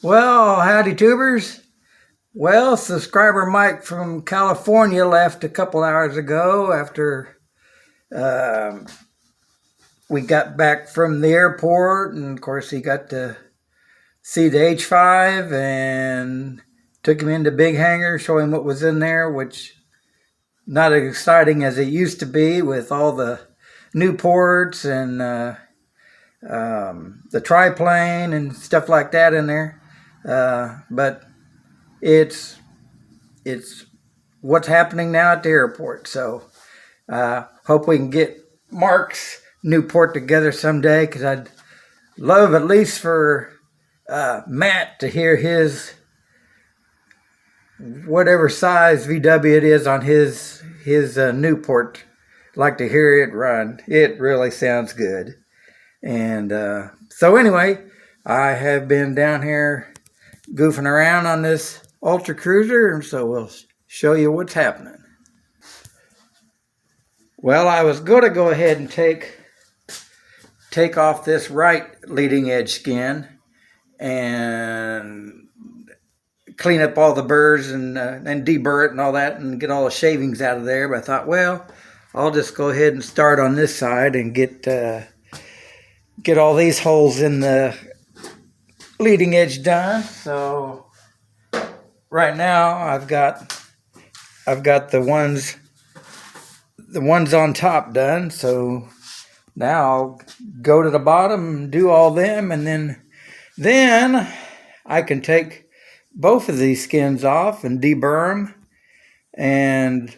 Well, howdy tubers. Well, subscriber Mike from California left a couple hours ago after um we got back from the airport, and of course he got to see the H5 and took him into Big Hangar, show him what was in there, which not as exciting as it used to be with all the new ports and the triplane and stuff like that in there. But it's it's what's happening now at the airport. So hope we can get Mark's new port together someday, because I'd love at least for Matt to hear his whatever size VW it is on his new port. Like to hear it run. It really sounds good. And so anyway, I have been down here goofing around on this Ultra Cruiser, and so we'll show you what's happening. Well, I was going to go ahead and take off this right leading edge skin and clean up all the burrs and deburr it and all that and get all the shavings out of there. But I thought, well, I'll just go ahead and start on this side and get all these holes in the leading edge done. So right now I've got the ones on top done. So now I'll go to the bottom and do all them, and then I can take both of these skins off and deburr them. And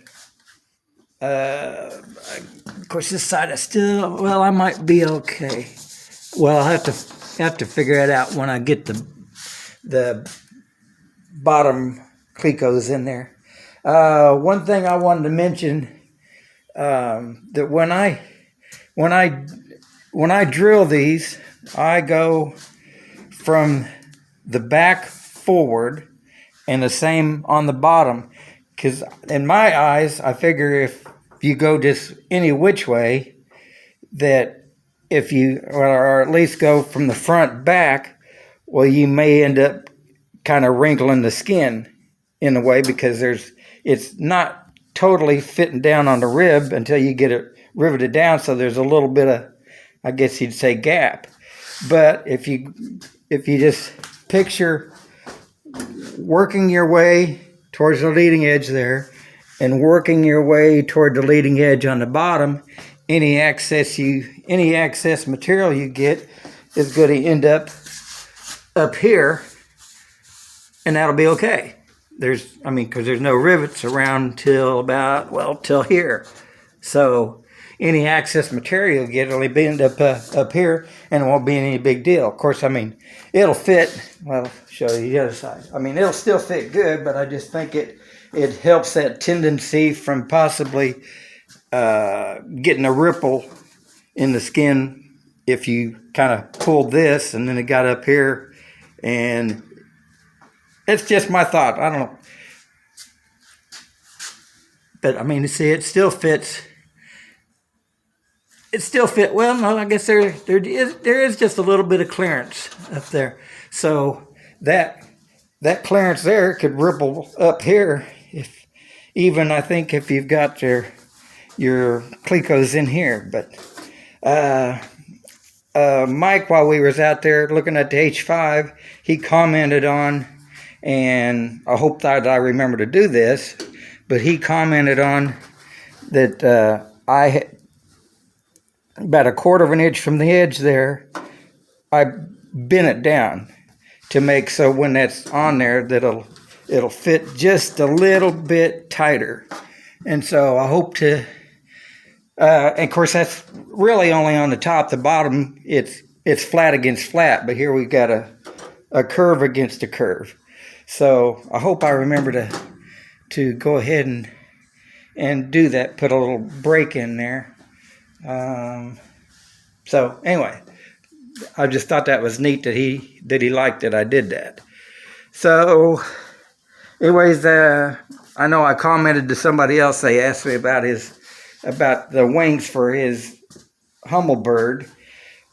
of course this side is still, well, I might be okay. Well, I'll have to figure it out when I get the bottom clecos in there. One thing I wanted to mention, that when I drill these, I go from the back forward and the same on the bottom, because in my eyes, I figure if you go just any which way, that if you, or at least go from the front back, well, you may end up kind of wrinkling the skin in a way, because it's not totally fitting down on the rib until you get it riveted down. So there's a little bit of, I guess you'd say, gap. But if you just picture working your way towards the leading edge there and working your way toward the leading edge on the bottom, any excess material you get is going to end up here, and that'll be okay. Because there's no rivets around till here. So any excess material you get will end up here, and it won't be any big deal. Of course, it'll fit. Well, I'll show you the other side. It'll still fit good, but I just think it helps that tendency from possibly getting a ripple in the skin if you kind of pulled this and then it got up here. And it's just my thought. I don't know. But you see, it still fits. It still fit well. No, I guess there is just a little bit of clearance up there. So that clearance there could ripple up here, I think if you've got your clecos in here. But Mike, while we was out there looking at the H5, he commented on, and I hope that I remember to do this, but he commented on that I about 1/4 of an inch from the edge there, I bent it down to make so when that's on there that it'll fit just a little bit tighter. And so I hope to, and of course that's really only on the top. The bottom, it's flat against flat, but here we've got a curve against a curve. So I hope I remember to go ahead and do that, put a little break in there. So anyway, I just thought that was neat that he liked that I did that. So anyways, I know I commented to somebody else. They asked me about the wings for his Humblebird.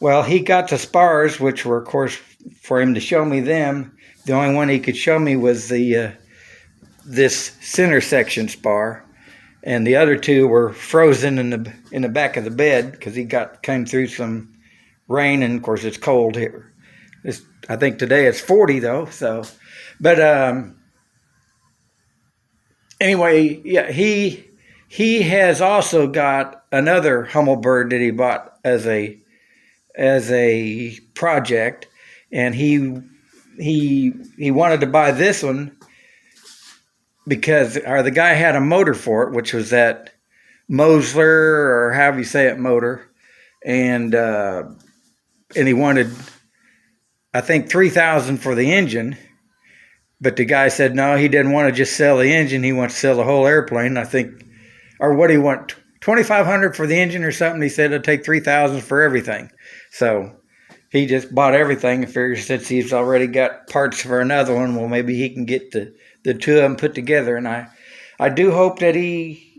Well, he got the spars, which were, of course, for him to show me them. The only one he could show me was the this center section spar, and the other two were frozen in the back of the bed because came through some rain, and of course it's cold here. I think today it's 40 though. So, but anyway, yeah, he has also got another Hummel bird that he bought as a project, and he wanted to buy this one because the guy had a motor for it, which was that Mosler, or however you say it, motor, and he wanted, I think, $3,000 for the engine. But the guy said no, he didn't want to just sell the engine. He wants to sell the whole airplane. I think, or what do you want? $2,500 for the engine or something. He said it'll take $3,000 for everything. So he just bought everything and figures since he's already got parts for another one, well, maybe he can get the two of them put together. And I do hope that he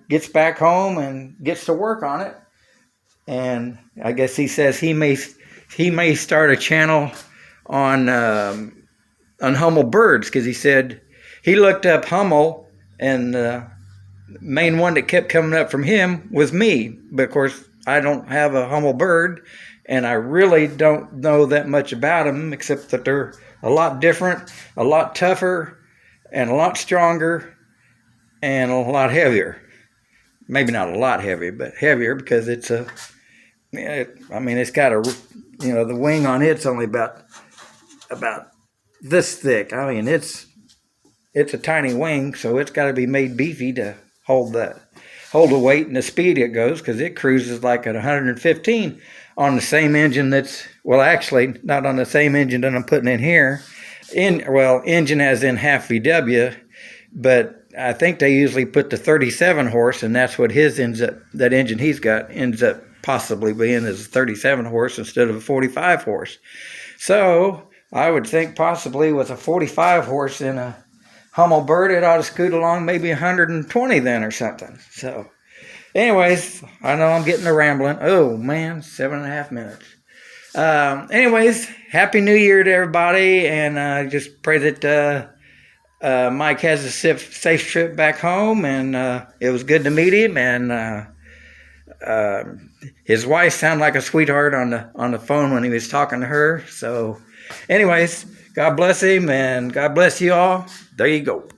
gets back home and gets to work on it. And I guess he says he may start a channel on Hummel birds, because he said he looked up Hummel, and the main one that kept coming up from him was me. But of course, I don't have a Hummel bird, and I really don't know that much about them, except that they're a lot different, a lot tougher, and a lot stronger, and a lot heavier. Maybe not a lot heavier, but heavier, because it's got the wing on it's only about this thick. I mean, it's a tiny wing, so it's got to be made beefy to hold the weight and the speed it goes, because it cruises like at 115 on the same engine actually not on the same engine that I'm putting in here. Engine as in half VW, but I think they usually put the 37 horse, and that's what that engine he's got ends up possibly being is 37 horse instead of a 45 horse. So I would think possibly with a 45 horse in a Hummel bird, it ought to scoot along maybe 120 then or something. So anyways, I know I'm getting to rambling. Oh man, 7.5 minutes. Anyways, Happy New Year to everybody, and I just pray that Mike has a safe trip back home, and it was good to meet him, and his wife sounded like a sweetheart on the phone when he was talking to her. So anyways, God bless him, and God bless you all. There you go.